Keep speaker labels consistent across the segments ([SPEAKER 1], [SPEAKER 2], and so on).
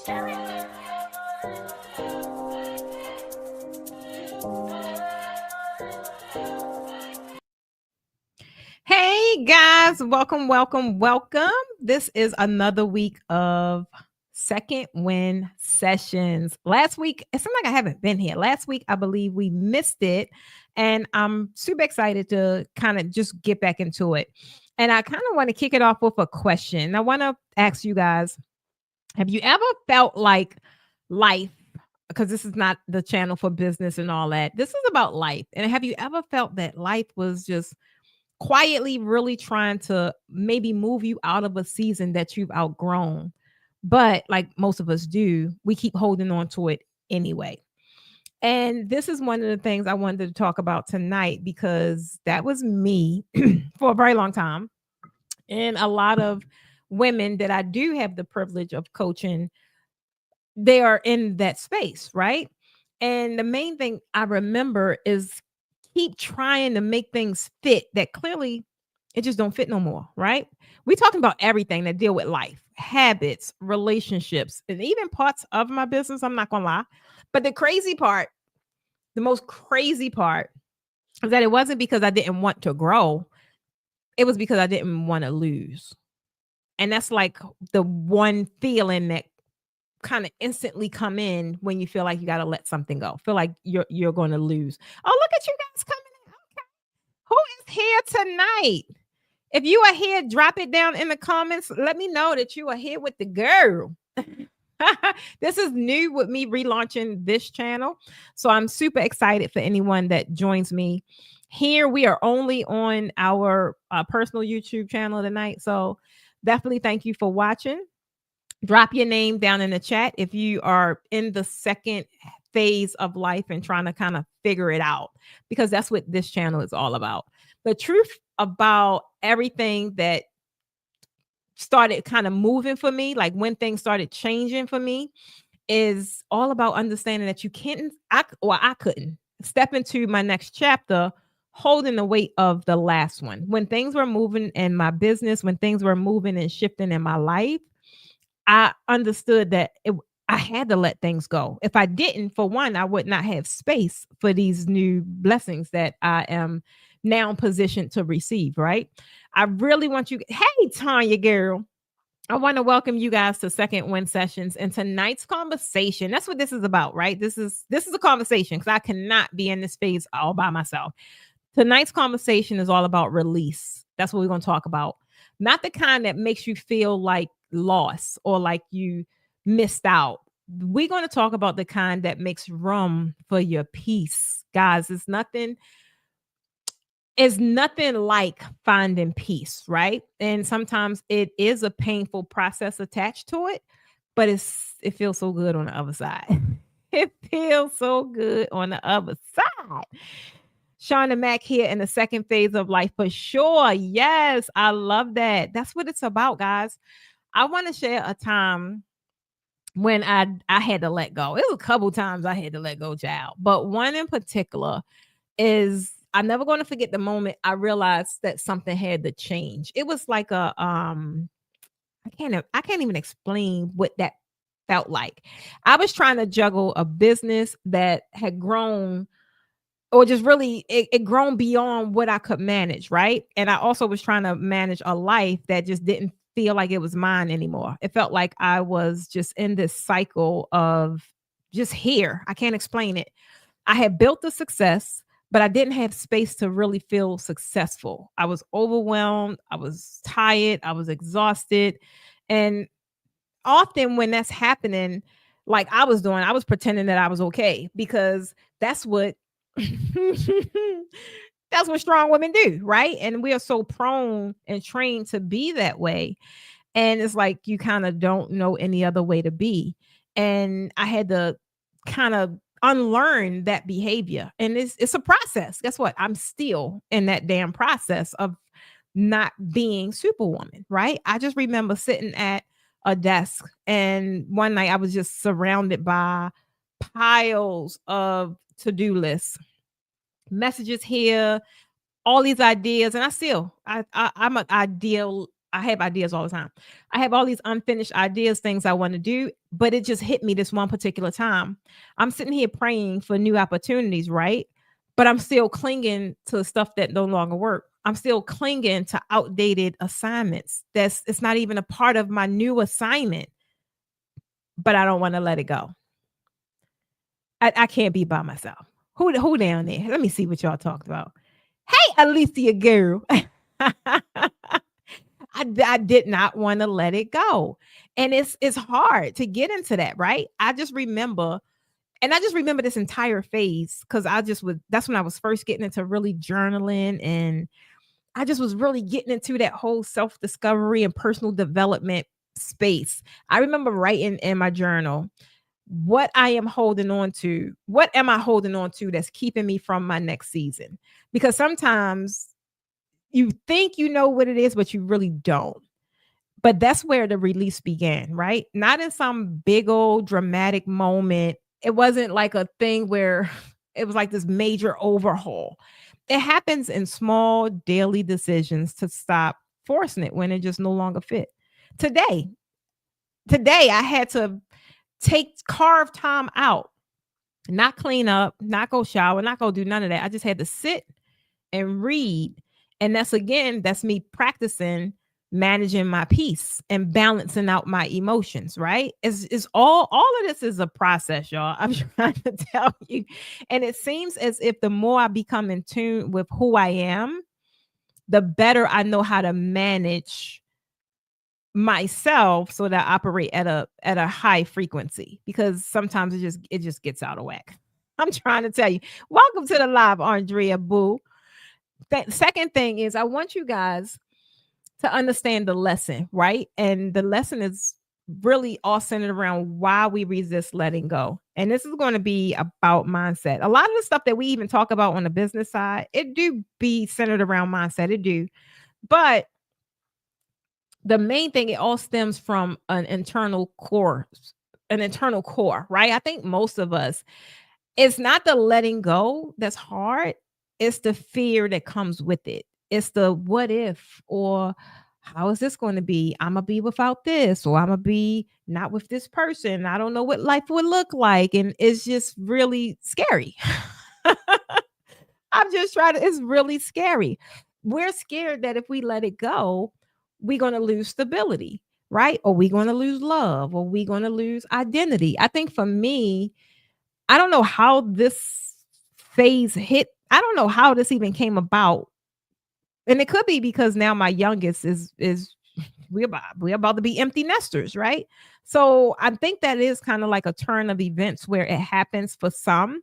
[SPEAKER 1] Hey guys, welcome. This is another week of Second Win Sessions. Last week, it seemed like I haven't been here. Last week, I believe we missed it, and I'm super excited to kind of just get back into it. And I kind of want to kick it off with a question. I want to ask you guys, have you ever felt like life, because this is not the channel for business and all that. This is about life. And have you ever felt that life was just quietly really trying to maybe move you out of a season that you've outgrown? But like most of us do, we keep holding on to it anyway. And this is one of the things I wanted to talk about tonight because that was me for a very long time. And a lot of women that I do have the privilege of coaching, they are in that space, right? And the main thing I remember is keep trying to make things fit that clearly it just don't fit no more, right? We talking about everything that deal with life, habits, relationships, and even parts of my business. I'm not gonna lie. But the crazy part, the most crazy part is that it wasn't because I didn't want to grow. It was because I didn't want to lose. And that's like the one feeling that kind of instantly come in when you feel like you got to let something go. Feel like you're going to lose. Oh, look at you guys coming in. Okay. Who is here tonight? If you are here, drop it down in the comments. Let me know that you are here with the girl. This is new with me relaunching this channel. So I'm super excited for anyone that joins me here. We are only on our personal YouTube channel tonight. So definitely thank you for watching. Drop your name down in the chat if you are in the second phase of life and trying to kind of figure it out, because that's what this channel is all about. The truth about everything that started kind of moving for me, like when things started changing for me, is all about understanding that you can't, I couldn't step into my next chapter holding the weight of the last one. When things were moving in my business, when things were moving and shifting in my life, I understood that I had to let things go. If I didn't, for one, I would not have space for these new blessings that I am now positioned to receive, right? I really want you. Hey, Tanya, girl. I want to welcome you guys to Second Win Sessions and tonight's conversation. That's what this is about, right? This is a conversation because I cannot be in this space all by myself. Tonight's conversation is all about release. That's what we're going to talk about. Not the kind that makes you feel like loss or like you missed out. We're going to talk about the kind that makes room for your peace. Guys, it's nothing like finding peace, right? And sometimes it is a painful process attached to it, but it feels so good on the other side. It feels so good on the other side. Shauna Mack here in the second phase of life for sure. Yes, I love that. That's what it's about, guys. I want to share a time when I had to let go. It was a couple times I had to let go, child. But one in particular is I'm never going to forget the moment I realized that something had to change. It was like I can't even explain what that felt like. I was trying to juggle a business that had grown, or just really it grown beyond what I could manage, right? And I also was trying to manage a life that just didn't feel like it was mine anymore. It felt like I was just in this cycle of just here. I can't explain it. I had built the success, but I didn't have space to really feel successful. I was overwhelmed, I was tired, I was exhausted. And often when that's happening, like I was doing, I was pretending that I was okay because that's what that's what strong women do, right? And we are so prone and trained to be that way. And it's like you kind of don't know any other way to be. And I had to kind of unlearn that behavior. And it's a process. Guess what? I'm still in that damn process of not being superwoman, right? I just remember sitting at a desk and one night I was just surrounded by piles of to-do lists, messages here, all these ideas, and I'm an ideal I have ideas all the time. I have all these unfinished ideas, things I want to do, but it just hit me this one particular time. I'm sitting here praying for new opportunities, right? But I'm still clinging to stuff that no longer work. I'm still clinging to outdated assignments. It's not even a part of my new assignment, but I don't want to let it go. I can't be by myself. Who down there? Let me see what y'all talked about. Hey, Alicia girl. I did not want to let it go. And it's hard to get into that, right? I just remember this entire phase because that's when I was first getting into really journaling, and I just was really getting into that whole self-discovery and personal development space. I remember writing in my journal, what am I holding on to that's keeping me from my next season? Because sometimes you think you know what it is, but you really don't. But that's where the release began, right? Not in some big old dramatic moment. It wasn't like a thing where it was like this major overhaul. It happens in small daily decisions to stop forcing it when it just no longer fit. Today, today I had to carve time out, not clean up, not go shower, not go do none of that. I just had to sit and read. And that's me practicing managing my peace and balancing out my emotions, right? It's all of this is a process, y'all. I'm trying to tell you. And it seems as if the more I become in tune with who I am, the better I know how to manage myself so that I operate at a high frequency, because sometimes it just gets out of whack. I'm trying to tell you. Welcome to the live, Andrea Boo. The second thing is I want you guys to understand the lesson, right? And the lesson is really all centered around why we resist letting go. And this is going to be about mindset. A lot of the stuff that we even talk about on the business side, it do be centered around mindset. It do. But the main thing, it all stems from an internal core, right? I think most of us, it's not the letting go that's hard. It's the fear that comes with it. It's the what if, or how is this going to be? I'm going to be without this, or I'm going to be not with this person. I don't know what life would look like. And it's just really scary. It's really scary. We're scared that if we let it go, we're going to lose stability, right? Or we're going to lose love, or we're going to lose identity. I think for me, I don't know how this phase hit. I don't know how this even came about. And it could be because now my youngest is we're about to be empty nesters, right? So I think that is kind of like a turn of events where it happens for some,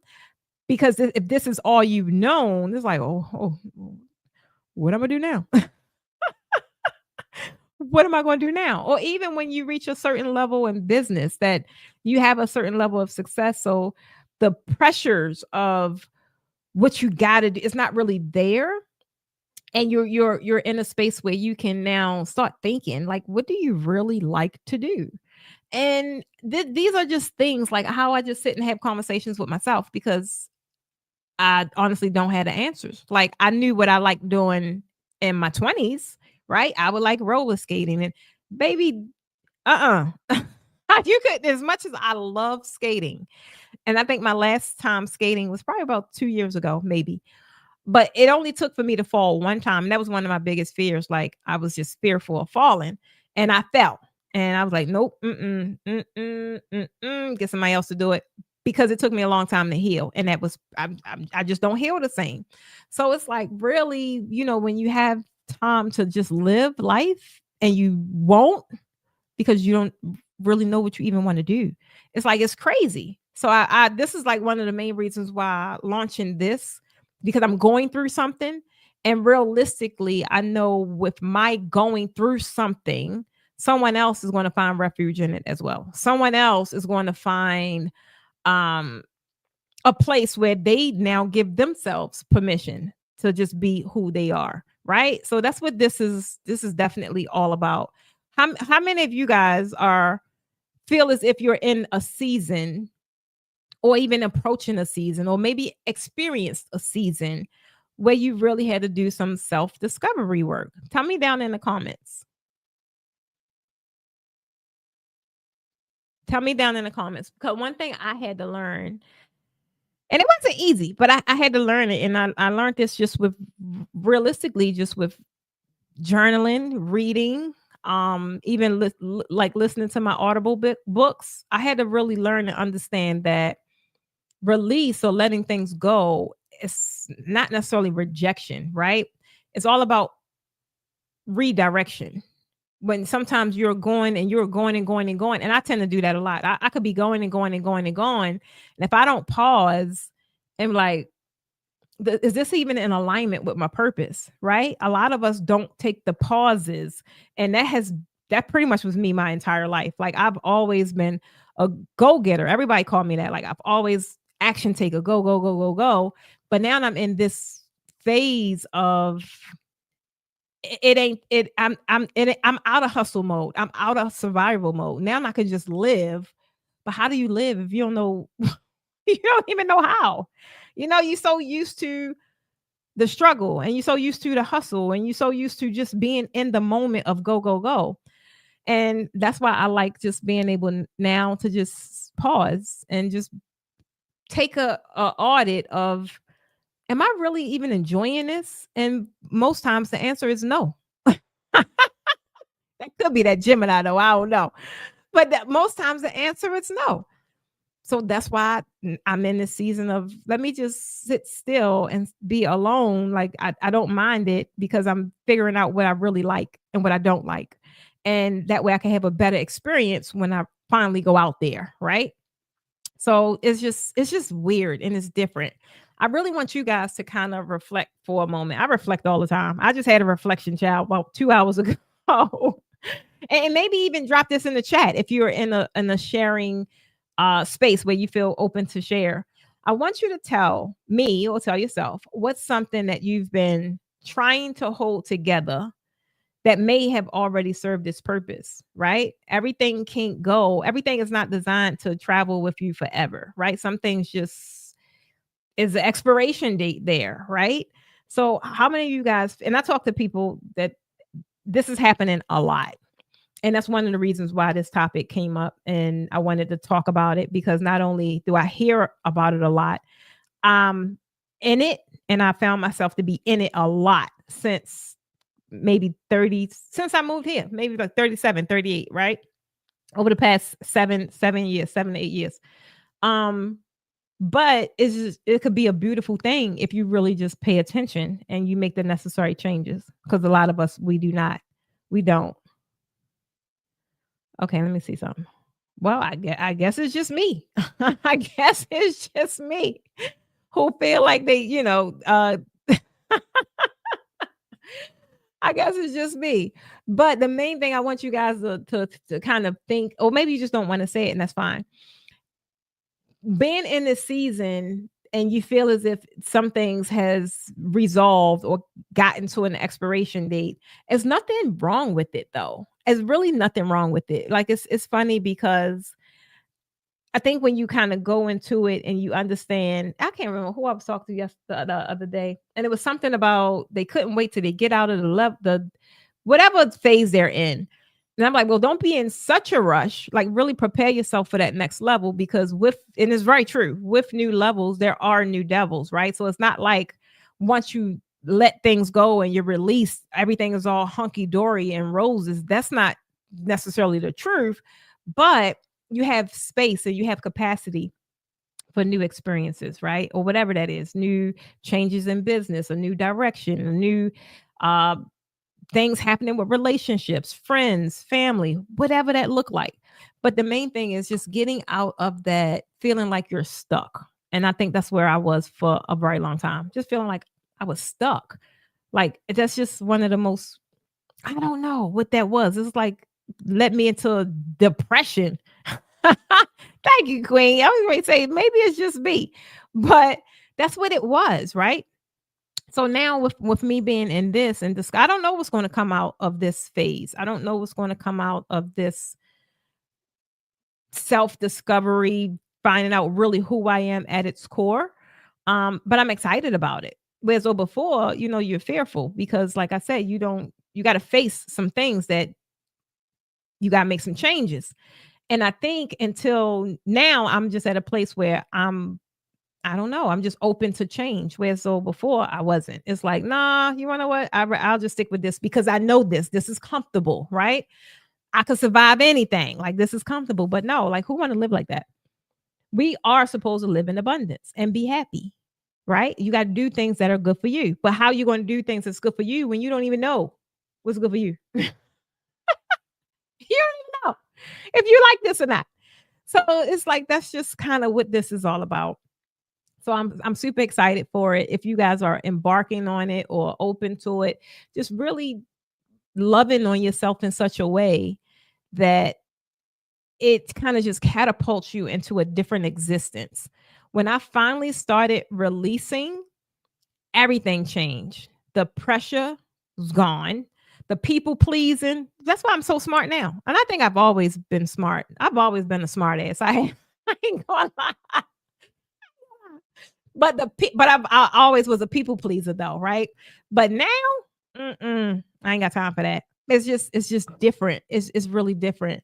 [SPEAKER 1] because if this is all you've known, it's like, oh, what am I gonna do now? What am I going to do now? Or even when you reach a certain level in business, that you have a certain level of success, so the pressures of what you got to do is not really there, and you're in a space where you can now start thinking like, what do you really like to do? And these are just things like how I just sit and have conversations with myself, because I honestly don't have the answers. Like, I knew what I liked doing in my 20s, right? I would like roller skating, and baby, you could, as much as I love skating, and I think my last time skating was probably about 2 years ago, maybe. But it only took for me to fall one time, and that was one of my biggest fears. Like, I was just fearful of falling, and I fell, and I was like, nope, get somebody else to do it, because it took me a long time to heal, and that was I just don't heal the same. So it's like, really, when you have time to just live life and you won't, because you don't really know what you even want to do. It's like, it's crazy. So I this is like one of the main reasons why launching this, because I'm going through something, and realistically, I know with my going through something, someone else is going to find refuge in it as well. Someone else is going to find um a place where they now give themselves permission to just be who they are, right? So that's what this is definitely all about. How many of you guys feel as if you're in a season, or even approaching a season, or maybe experienced a season where you really had to do some self-discovery work? Tell me down in the comments. Tell me down in the comments, because one thing I had to learn, and it wasn't easy, but I had to learn it. And I learned this just with realistically, just with journaling, reading, even like listening to my Audible books. I had to really learn and understand that release or letting things go is not necessarily rejection, right? It's all about redirection. When sometimes you're going and you're going and going and going, and I tend to do that a lot. I could be going and going and going and going. And if I don't pause and like, is this even in alignment with my purpose? Right? A lot of us don't take the pauses, and that pretty much was me my entire life. Like I've always been a go-getter. Everybody called me that. Like I've always action taker, go, go, go, go, go. But now I'm in this phase of it ain't it. I'm in it. I'm out of hustle mode. I'm out of survival mode. Now I can just live. But how do you live if you don't know? You don't even know how. You're so used to the struggle, and you're so used to the hustle, and you're so used to just being in the moment of go, go, go. And that's why I like just being able now to just pause and just take a audit of, am I really even enjoying this? And most times the answer is no. That could be that Gemini though. I don't know. But that most times the answer is no. So that's why I'm in this season of, let me just sit still and be alone. Like I don't mind it, because I'm figuring out what I really like and what I don't like. And that way I can have a better experience when I finally go out there. Right. So it's just weird and it's different. I really want you guys to kind of reflect for a moment. I reflect all the time. I just had a reflection child about 2 hours ago. And maybe even drop this in the chat if you're in a sharing space where you feel open to share. I want you to tell me or tell yourself what's something that you've been trying to hold together that may have already served its purpose, right? Everything can't go. Everything is not designed to travel with you forever, right? Some things just is the expiration date there, right? So how many of you guys, and I talk to people that this is happening a lot. And that's one of the reasons why this topic came up and I wanted to talk about it, because not only do I hear about it a lot, I'm in it, and I found myself to be in it a lot since maybe 30, since I moved here, maybe like 37, 38, right? Over the past 7 years, 7 to 8 years. But it could be a beautiful thing if you really just pay attention and you make the necessary changes. Because a lot of us, we don't. Okay, let me see something. Well, I guess it's just me. I guess it's just me who feel like they, I guess it's just me. But the main thing I want you guys to kind of think, or maybe you just don't want to say it, and that's fine. Being in this season and you feel as if some things has resolved or gotten to an expiration date, there's nothing wrong with it though. There's really nothing wrong with it. Like it's funny because I think when you kind of go into it and you understand, I can't remember who I was talking to yesterday, the other day, and it was something about they couldn't wait till they get out of the whatever phase they're in. And I'm like, well, don't be in such a rush. Like, really prepare yourself for that next level, because and it's very true, with new levels, there are new devils, right? So it's not like once you let things go and you're released, everything is all hunky dory and roses. That's not necessarily the truth, but you have space and you have capacity for new experiences, right? Or whatever that is, new changes in business, a new direction, a new uh, things happening with relationships, friends, family, whatever that look like. But the main thing is just getting out of that feeling like you're stuck. And I think that's where I was for a very long time, just feeling like I was stuck. Like that's just one of the most, I don't know what that was. It's like led me into depression. Thank you, Queen. I was going to say maybe it's just me, but that's what it was, right? So now with me being in this and this, I don't know what's going to come out of this phase. I don't know what's going to come out of this self-discovery, finding out really who I am at its core. But I'm excited about it. Whereas before, you're fearful because, like I said, you got to face some things that you got to make some changes. And I think until now, I'm just at a place where I don't know, I'm just open to change. Where so before I wasn't. It's like, nah, you wanna know what? I'll just stick with this because I know this. This is comfortable, right? I could survive anything. Like this is comfortable. But no, like who want to live like that? We are supposed to live in abundance and be happy, right? You got to do things that are good for you. But how you going to do things that's good for you when you don't even know what's good for you? You don't even know if you like this or not. So it's like that's just kind of what this is all about. So I'm super excited for it. If you guys are embarking on it or open to it, just really loving on yourself in such a way that it kind of just catapults you into a different existence. When I finally started releasing, everything changed. The pressure was gone. The people pleasing. That's why I'm so smart now. And I think I've always been smart. I've always been a smart ass. I ain't gonna lie. I always was a people pleaser though, right? But now, I ain't got time for that. It's just different. It's really different.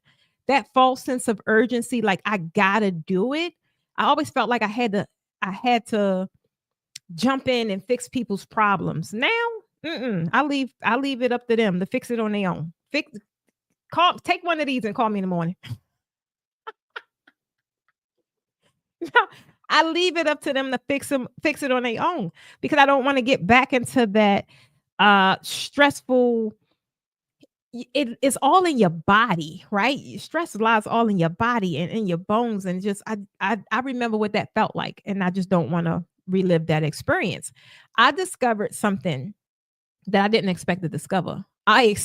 [SPEAKER 1] That false sense of urgency, like I gotta do it. I always felt like I had to jump in and fix people's problems. Now, I leave it up to them to fix it on their own. Take one of these and call me in the morning. I leave it up to them to fix it on their own because I don't want to get back into that stressful. It's all in your body, right? Stress lies all in your body and in your bones, and just I remember what that felt like, and I just don't want to relive that experience. I discovered something that I didn't expect to discover. I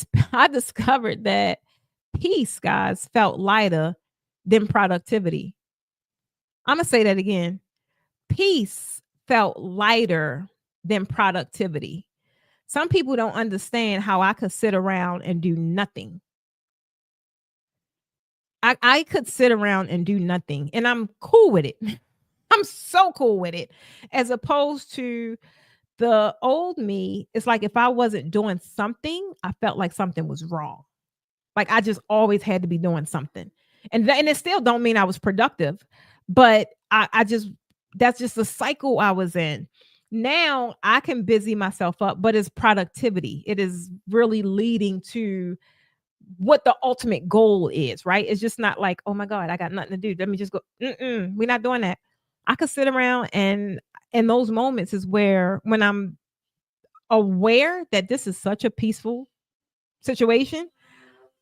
[SPEAKER 1] discovered that peace, guys, felt lighter than productivity. I'm gonna say that again. Peace felt lighter than productivity. Some people don't understand how I could sit around and do nothing. I could sit around and do nothing, and I'm cool with it. I'm so cool with it. As opposed to the old me, it's like if I wasn't doing something, I felt like something was wrong. Like I just always had to be doing something. And it still don't mean I was productive, but I just that's just the cycle I was in. Now I can busy myself up, but it's productivity. It is really leading to what the ultimate goal is, right? It's just not like, oh my God, I got nothing to do. Let me just go. We're not doing that. I could sit around and in those moments is where when I'm aware that this is such a peaceful situation,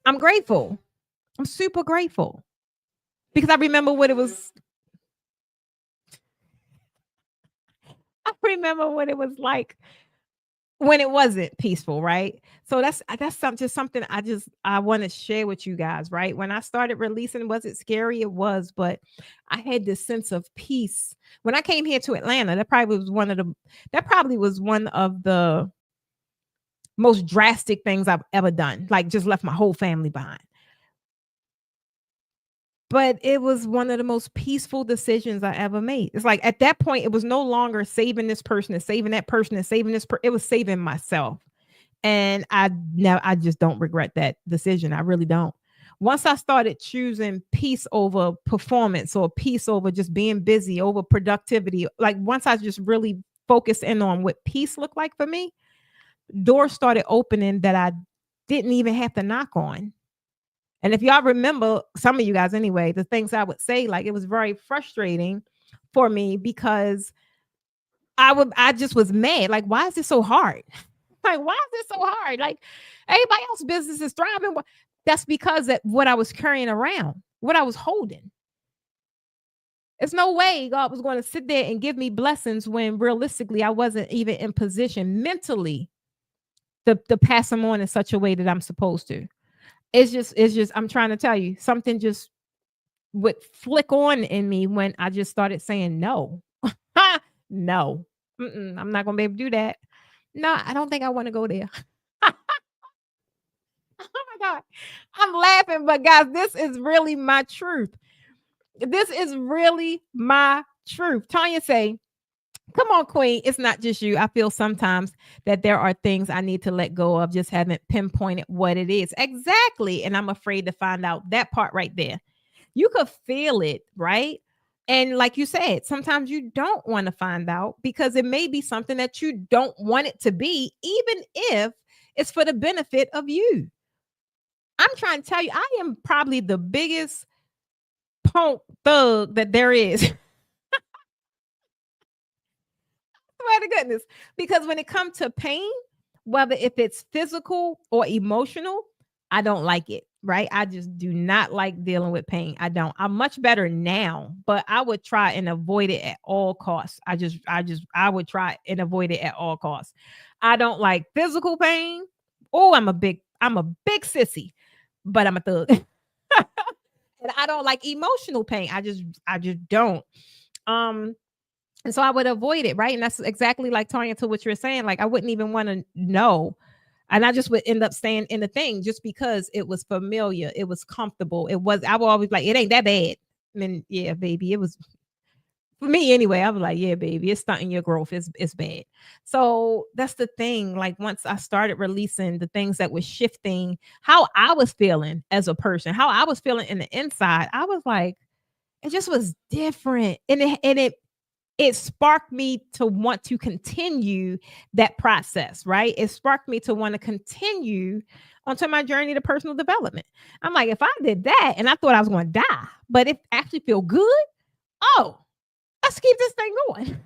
[SPEAKER 1] I'm grateful. I'm super grateful because I remember what it was. I remember what it was like when it wasn't peaceful, right? So just something I want to share with you guys, right? When I started releasing, was it scary? It was, but I had this sense of peace. When I came here to Atlanta, that probably was one of the most drastic things I've ever done. Like just left my whole family behind. But it was one of the most peaceful decisions I ever made. It's like at that point, it was no longer saving this person and saving that person and saving it was saving myself. And I just don't regret that decision. I really don't. Once I started choosing peace over performance or peace over just being busy over productivity, like once I just really focused in on what peace looked like for me, doors started opening that I didn't even have to knock on. And if y'all remember, some of you guys anyway, the things I would say, like it was very frustrating for me because I just was mad. Like, why is this so hard? Like, why is this so hard? Like, everybody else's business is thriving. That's because that what I was carrying around, what I was holding. There's no way God was going to sit there and give me blessings when realistically I wasn't even in position mentally to pass them on in such a way that I'm supposed to. It's just I'm trying to tell you something just would flick on in me when I just started saying no. No. I'm not gonna be able to do that. No, I don't think I want to go there. Oh my God. I'm laughing, but guys, this is really my truth. This is really my truth. Tanya say, come on, Queen. It's not just you. I feel sometimes that there are things I need to let go of, just haven't pinpointed what it is. Exactly. And I'm afraid to find out that part right there. You could feel it, right? And like you said, sometimes you don't want to find out because it may be something that you don't want it to be, even if it's for the benefit of you. I'm trying to tell you, I am probably the biggest punk thug that there is. Swear to goodness. Because when it comes to pain, whether if it's physical or emotional, I don't like it. Right. I just do not like dealing with pain. I don't. I'm much better now, but I would try and avoid it at all costs. I would try and avoid it at all costs. I don't like physical pain. Oh, I'm a big sissy, but I'm a thug. And I don't like emotional pain. I just don't. Um, and so I would avoid it, right? And that's exactly like Tanya to what you're saying. Like I wouldn't even want to know. And I just would end up staying in the thing just because it was familiar, it was comfortable. I would always like, it ain't that bad. And then yeah, baby, it was for me anyway. I was like, yeah, baby, it's stunting your growth. It's bad. So that's the thing. Like once I started releasing the things that was shifting how I was feeling as a person, how I was feeling in the inside, I was like, it just was different. And it sparked me to want to continue that process, right? It sparked me to want to continue onto my journey to personal development. I'm like, if I did that and I thought I was going to die, but it actually feel good, oh, let's keep this thing going.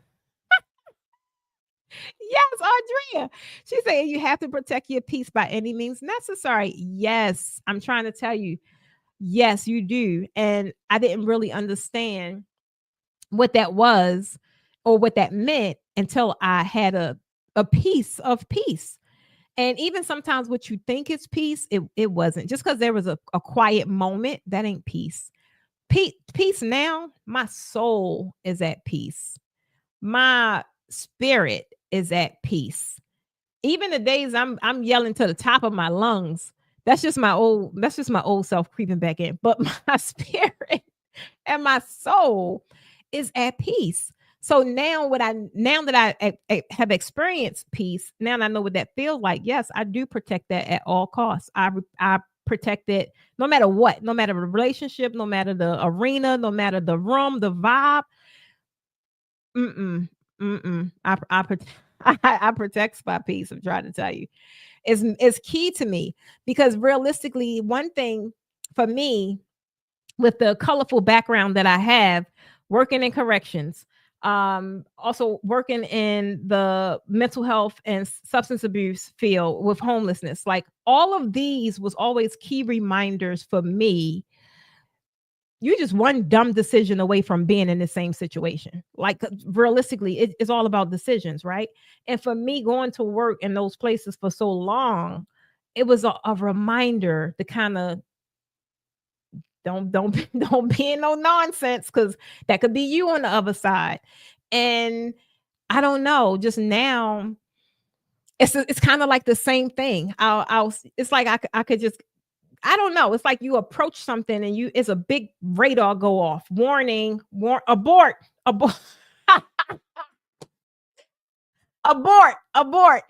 [SPEAKER 1] Yes, Andrea. She said you have to protect your peace by any means necessary. Yes, I'm trying to tell you. Yes, you do. And I didn't really understand what that was or what that meant until I had a piece of peace. And even sometimes what you think is peace, it wasn't. Just because there was a quiet moment, that ain't peace. Peace now, my soul is at peace. My spirit is at peace. Even the days I'm yelling to the top of my lungs, that's just my old self creeping back in. But my spirit and my soul is at peace. So now that I have experienced peace, now that I know what that feels like. Yes, I do protect that at all costs. I protect it no matter what, no matter the relationship, no matter the arena, no matter the room, the vibe. Mm-mm, mm-mm. I protect my peace. I'm trying to tell you, is key to me because realistically, one thing for me with the colorful background that I have, working in corrections, also working in the mental health and substance abuse field with homelessness, like all of these was always key reminders for me. You just one dumb decision away from being in the same situation. Like realistically, it's all about decisions, right? And for me, going to work in those places for so long, it was a reminder to kind of don't don't be in no nonsense because that could be you on the other side. And I don't know, just now it's kind of like the same thing. It's like I could just I don't know. It's like you approach something and it's a big radar go off. Warning, abort, abort, abort, abort.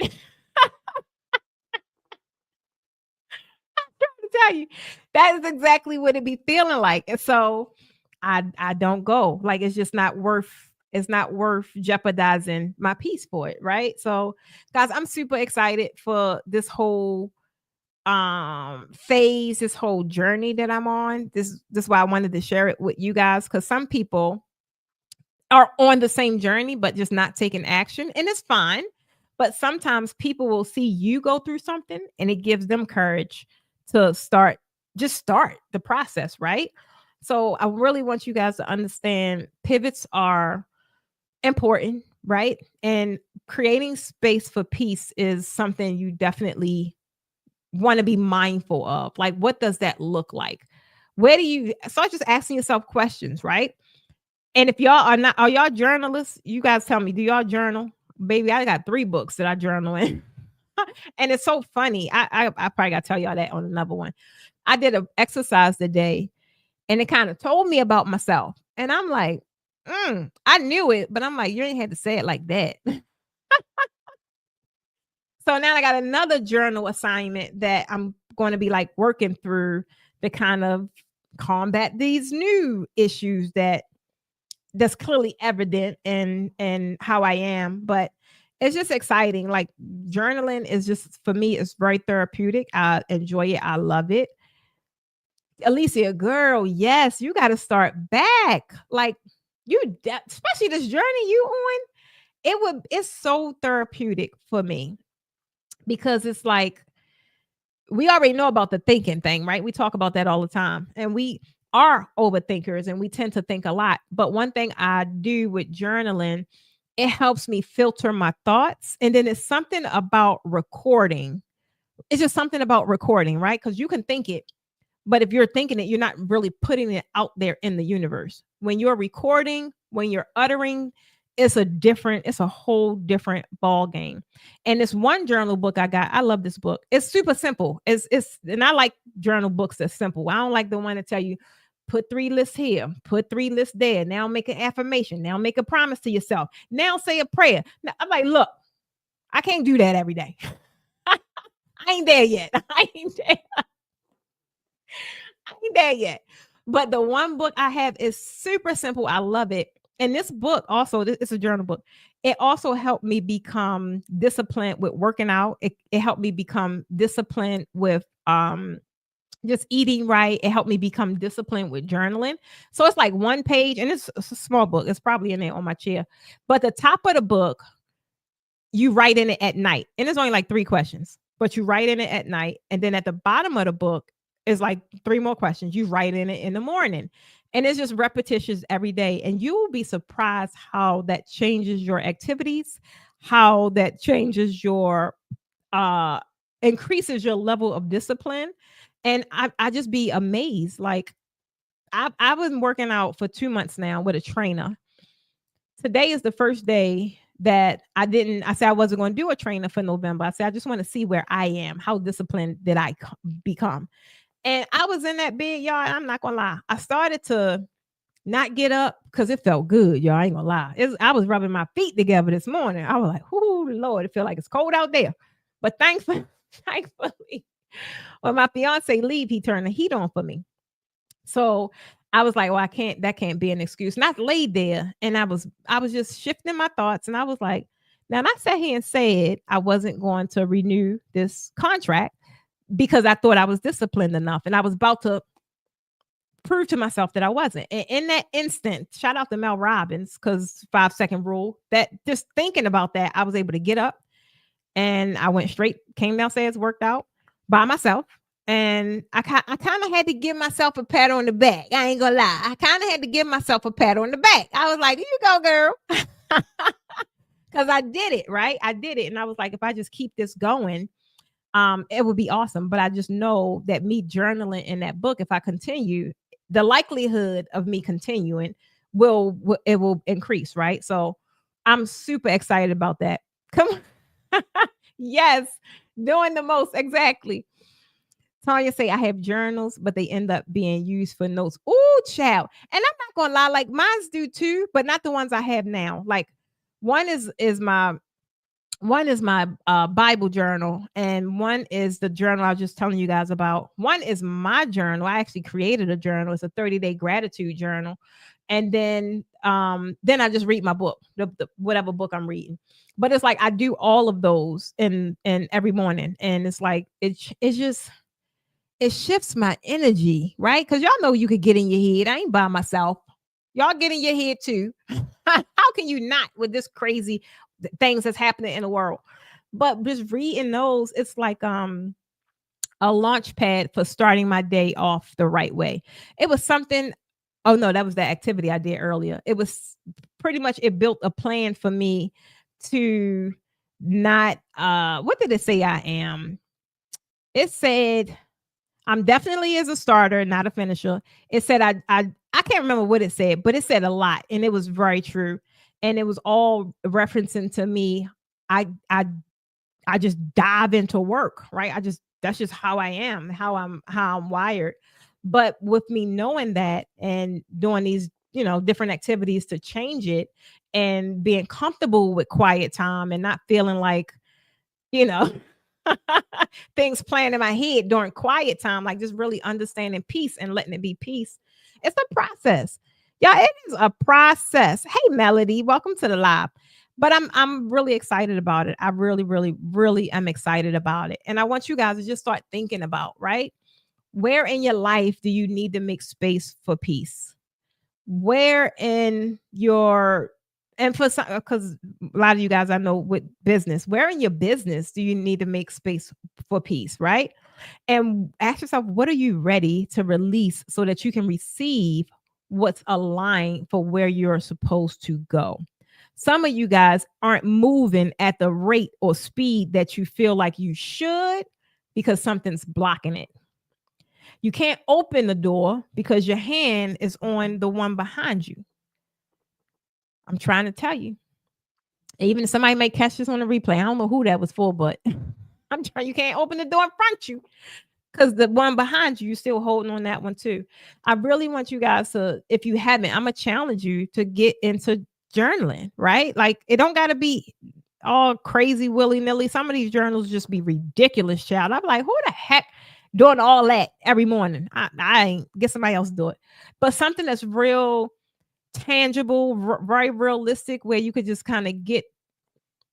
[SPEAKER 1] To tell you, that is exactly what it be feeling like. And so I don't go. Like it's not worth jeopardizing my peace for it, right? So guys, I'm super excited for this whole phase, this whole journey that I'm on. This is why I wanted to share it with you guys because some people are on the same journey but just not taking action, and it's fine. But sometimes people will see you go through something and it gives them courage to start the process, right? So I really want you guys to understand pivots are important, right? And creating space for peace is something you definitely want to be mindful of. Like, what does that look like? Where do you start just asking yourself questions, right? And if y'all are y'all journalists? You guys tell me, do y'all journal? Baby, I got 3 books that I journal in. And it's so funny. I probably gotta tell y'all that on another one. I did an exercise today and it kind of told me about myself. And I'm like, I knew it, but I'm like, you ain't had to say it like that. So now I got another journal assignment that I'm going to be like working through to kind of combat these new issues that's clearly evident in how I am. But it's just exciting. Like journaling is just for me, it's very therapeutic. I enjoy it. I love it. Alicia, girl, yes, you got to start back. Like especially this journey you on, it's so therapeutic for me because it's like we already know about the thinking thing, right? We talk about that all the time. And we are overthinkers and we tend to think a lot. But one thing I do with journaling, it helps me filter my thoughts. And then it's something about recording. It's just something about recording, right? Because you can think it, but if you're thinking it, you're not really putting it out there in the universe. When you're recording, when you're uttering, it's a whole different ball game. And this one journal book I got, I love this book. It's super simple. And I like journal books that's simple. I don't like the one that tell you put 3 lists here, put 3 lists there. Now make an affirmation. Now make a promise to yourself. Now say a prayer. Now, I'm like, look, I can't do that every day. I ain't there yet. I ain't there yet. But the one book I have is super simple. I love it. And this book also, it's a journal book. It also helped me become disciplined with working out. It helped me become disciplined with just eating right. It helped me become disciplined with journaling. So it's like one page, and it's a small book. It's probably in there on my chair. But the top of the book, you write in it at night. And it's only like 3 questions, but you write in it at night. And then at the bottom of the book is like 3 more questions. You write in it in the morning. And it's just repetitions every day. And you will be surprised how that changes your activities, how that changes your, increases your level of discipline. And I just be amazed. Like I've been working out for 2 months now with a trainer. Today is the first day that I said I wasn't going to do a trainer for November. I said, I just want to see where I am. How disciplined did I become? And I was in that bed, y'all. I'm not gonna lie. I started to not get up because it felt good, y'all. I ain't gonna lie. I was rubbing my feet together this morning. I was like, "Oh Lord, it feel like it's cold out there." But thankfully, when my fiance leave, he turned the heat on for me. So I was like, "Well, that can't be an excuse." And I laid there, and I was just shifting my thoughts, and I was like, "Now, I sat here and said I wasn't going to renew this contract." Because I thought I was disciplined enough, and I was about to prove to myself that I wasn't. And in that instant, shout out to Mel Robbins, because 5-second rule, that just thinking about that, I was able to get up and I went straight, came downstairs, worked out by myself. And I kind of had to give myself a pat on the back. I ain't gonna lie. I kind of had to give myself a pat on the back. I was like, "Here you go, girl." Because I did it, right? I did it. And I was like, if I just keep this going, it would be awesome. But I just know that me journaling in that book, if I continue, the likelihood of me continuing will increase, right? So I'm super excited about that. Come on. Yes, doing the most, exactly. Tanya say I have journals, but they end up being used for notes. Ooh, child. And I'm not gonna lie, like mine's do too, but not the ones I have now. Like one is my Bible journal, and one is the journal I was just telling you guys about. One is my journal. I actually created a journal. It's a 30-day gratitude journal. And then I just read my book, the whatever book I'm reading. But it's like I do all of those in every morning, and it's like it shifts my energy, right? Because y'all know you could get in your head. I ain't by myself. Y'all get in your head too. How can you not with this crazy things that's happening in the world? But just reading those, it's like a launch pad for starting my day off the right way. It was something. Oh no, that was the activity I did earlier. It was pretty much, it built a plan for me to not what did it say I am? It said I'm definitely as a starter, not a finisher. It said I can't remember what it said, but it said a lot, and it was very true. And it was all referencing to me. I just dive into work, right? That's just how I am, how I'm wired. But with me knowing that and doing these, different activities to change it, and being comfortable with quiet time and not feeling like, you know, things playing in my head during quiet time, like just really understanding peace and letting it be peace. It's a process. Yeah, it is a process. Hey Melody, welcome to the live. But I'm really excited about it. I really, really, really am excited about it. And I want you guys to just start thinking about, right? Where in your life do you need to make space for peace? Where in your, and for some, because a lot of you guys I know with business, where in your business do you need to make space for peace, right? And ask yourself, what are you ready to release so that you can receive what's aligned for where you're supposed to go? Some of you guys aren't moving at the rate or speed that you feel like you should because something's blocking it. You can't open the door because your hand is on the one behind you. I'm trying to tell you. Even if somebody may catch this on the replay, I don't know who that was for, but I'm trying. You can't open the door in front of you because the one behind you, you're still holding on that one too. I really want you guys to, if you haven't, I'm gonna challenge you to get into journaling, right? Like it don't gotta be all crazy willy-nilly. Some of these journals just be ridiculous, child. I'm like, who the heck doing all that every morning? I ain't get somebody else to do it. But something that's real tangible, very realistic, where you could just kind of get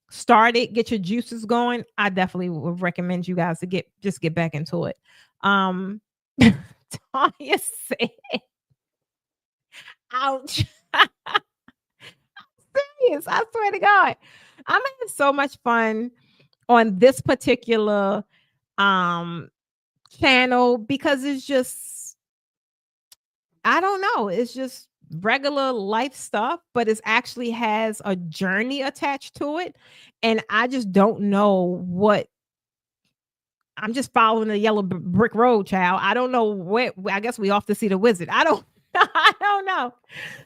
[SPEAKER 1] started, get your juices going. I definitely would recommend you guys to get back into it. Tanya said, ouch. Serious, I swear to God. I'm having so much fun on this particular channel because it's just, I don't know, it's just regular life stuff, but it actually has a journey attached to it. And I just don't know what, I'm just following the yellow brick road, child. I don't know where, I guess we off to see the wizard. I don't I don't know.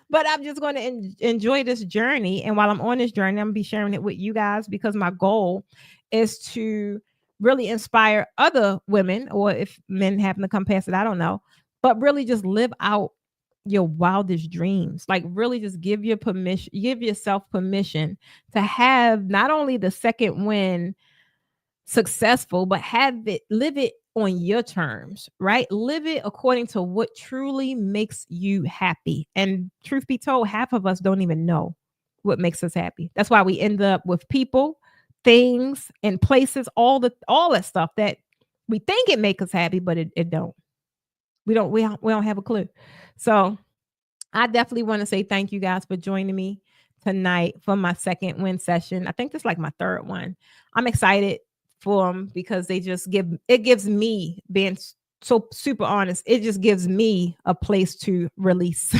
[SPEAKER 1] But I'm just going to enjoy this journey. And while I'm on this journey, I'm going to be sharing it with you guys because my goal is to really inspire other women, or if men happen to come past it, I don't know, but really just live out your wildest dreams. Like really just give yourself permission to have not only the second win successful, but live it on your terms, right? Live it according to what truly makes you happy. And truth be told, half of us don't even know what makes us happy. That's why we end up with people, things, and places, all that stuff that we think it makes us happy, but it don't. We don't have a clue. So I definitely want to say thank you guys for joining me tonight for my second win session. I think this is like my third one. I'm excited for them because it gives me, being so super honest, it just gives me a place to release.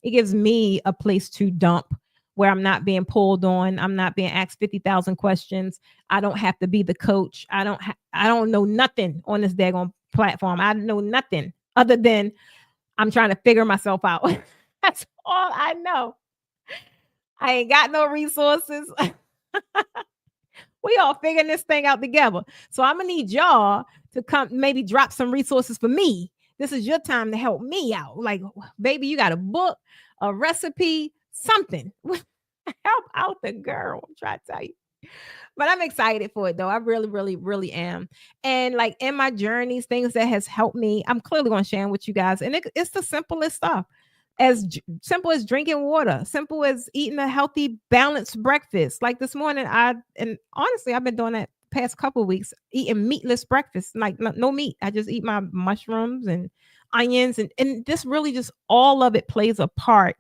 [SPEAKER 1] It gives me a place to dump where I'm not being pulled on. I'm not being asked 50,000 questions. I don't have to be the coach. I don't know nothing on this daggone platform. I know nothing other than I'm trying to figure myself out. That's all I know. I ain't got no resources. We all figuring this thing out together. So I'm gonna need y'all to come maybe drop some resources for me. This is your time to help me out. Like, baby, you got a book, a recipe, something. Help out the girl. I'm trying to tell you. But I'm excited for it though. I really, really, really am. And like in my journeys, things that has helped me, I'm clearly going to share with you guys. And it's the simplest stuff. Simple as drinking water, simple as eating a healthy, balanced breakfast. Like this morning, and honestly, I've been doing that past couple of weeks, eating meatless breakfast, like no meat. I just eat my mushrooms and onions, and this really just all of it plays a part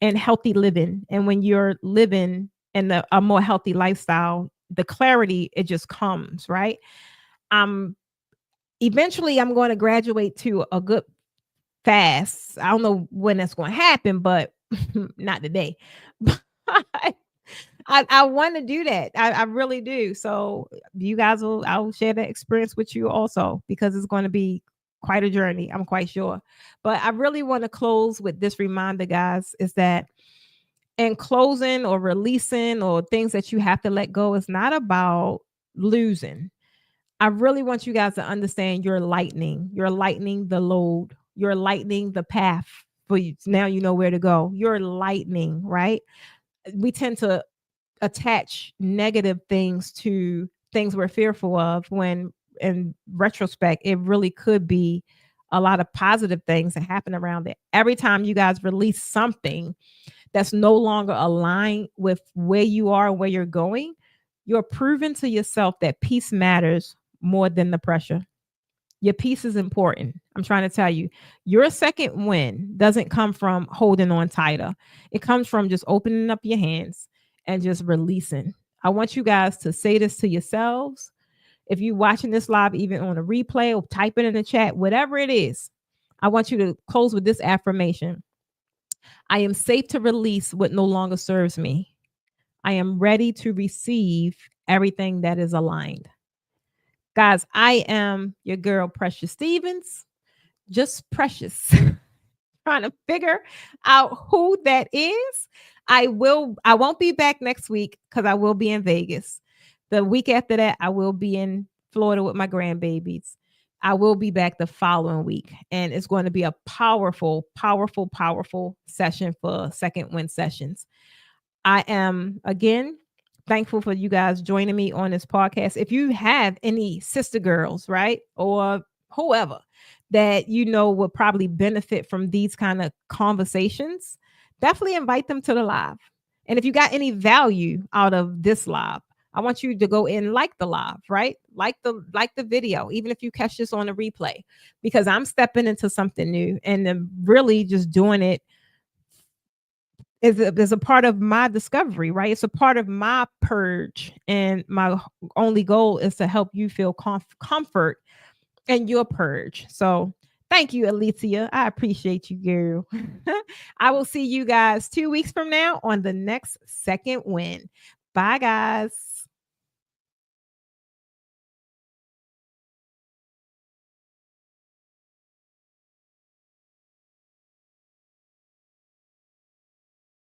[SPEAKER 1] in healthy living. And when you're living in a more healthy lifestyle, the clarity, it just comes, right? Eventually I'm going to graduate to a good fast. I don't know when that's going to happen, but not today. I want to do that. I really do. So you guys I'll share that experience with you also because it's going to be quite a journey. I'm quite sure. But I really want to close with this reminder, guys, is that in closing or releasing or things that you have to let go, it's not about losing. I really want you guys to understand you're lightening. You're lightening the load. You're lightening the path for you. Now you know where to go. You're lightening, right? We tend to attach negative things to things we're fearful of, when in retrospect, it really could be a lot of positive things that happen around it. Every time you guys release something that's no longer aligned with where you are and where you're going, you're proving to yourself that peace matters more than the pressure. Your peace is important. I'm trying to tell you, your second win doesn't come from holding on tighter. It comes from just opening up your hands and just releasing. I want you guys to say this to yourselves. If you're watching this live, even on a replay, or type it in the chat, whatever it is, I want you to close with this affirmation. I am safe to release what no longer serves me. I am ready to receive everything that is aligned. Guys, I am your girl, Precious Stevens, just precious. Trying to figure out who that is. I won't be back next week because I will be in Vegas. The week after that, I will be in Florida with my grandbabies. I will be back the following week, and it's going to be a powerful, powerful, powerful session for Second Win Sessions. I am, again, thankful for you guys joining me on this podcast. If you have any sister girls, right, or whoever that you know would probably benefit from these kind of conversations, definitely invite them to the live. And if you got any value out of this live, I want you to go and like the live, right? Like the video, even if you catch this on a replay, because I'm stepping into something new and then really just doing it is a part of my discovery, right? It's a part of my purge. And my only goal is to help you feel comfort in your purge. So thank you, Alicia. I appreciate you, girl. I will see you guys 2 weeks from now on the next Second Win. Bye, guys.